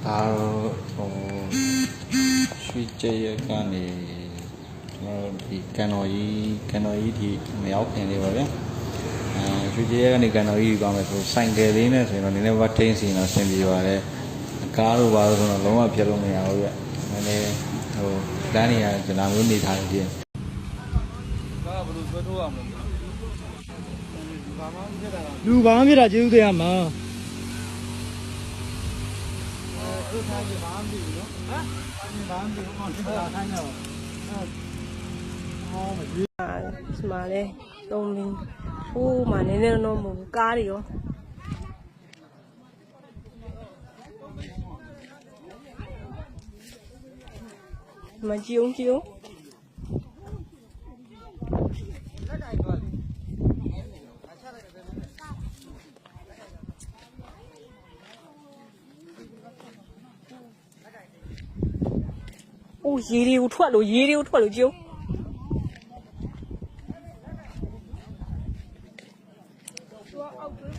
ဒါရွှေကြရကနေဒီကန်တော်ကြီးဒီမရောက်ခင်လေးပါဗျာရွှေကြရကနေကန်တော်ကြီးသွားမယ်ဆိုစိုင်ကယ်လေးနဲ့ဆိုရင်တော့နည်းနည်းဘာထိန်းစီတော့ဆင်ပြေပါတယ်ကားတို့ဘာလို့ဆိုတော့လုံးဝပြတ်လို့မရဘူးဗျနည်းနည်းလမ်းနေရကျွန်တော်မျိုးနေထားနေပြင်ကားဘယ်လိုဆွဲထိုးအောင်လဲလူဘာမှမဖြစ်တာကျေးဇူးတင်ရမှာအဲ့ဒါကြီးဘာမှမဖြစ်ဘူးနော်ဟမ်ဘာမှမဖြစ်ဘူးမှဆက်တာခိုင်းတော့ဒီမှာလေသုံးလင်းဟိုးမှာနည်းနည်းတော့မဟုတ်ဘူးကားတွေရောမကြည့်အောင်အိုးရေတွေကိုထွက်လို့ကြည့်အောင်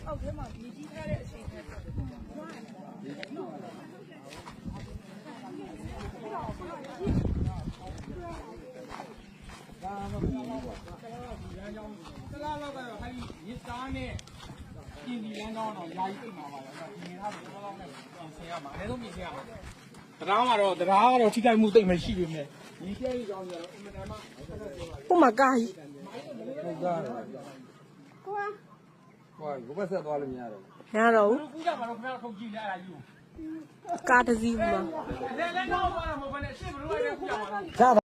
အောက်ထဲမှာမြေကြီးထားတဲ့အချိန်တလားလောက်ကတော့ခိုင်းရစ်သားနဲ့ပြင်ဒီလမ်းကောင်းတော့ယာယီပြိတ်မှာပါလားဒီနေသားကိုတော့လောက်နဲ့ဆင်ရမှာအဲဒါမြင်ဆင်ရမှာတရားကတော့ထိခိုက်မှုတိတ်မရှိပြီမဲ့ဒီကျဲကြီးကြောင်းကြတော့အင်မတန်မှ ပုံမှာကားကြီးဟုတ်ကားကိုဘက်ဆက်သွားလို့မရတော့မရတော့ဘူးကူးကြမှာတော့ခင်ဗျားထုတ်ကြည့်လဲအဲ့ဒါကြီးကိုကားတစ်စီးမှာလဲကောင်းသွားတာမဟုတ်ဘဲနဲ့ရှေ့ဘလို့လိုက်လဲကူးကြမှာ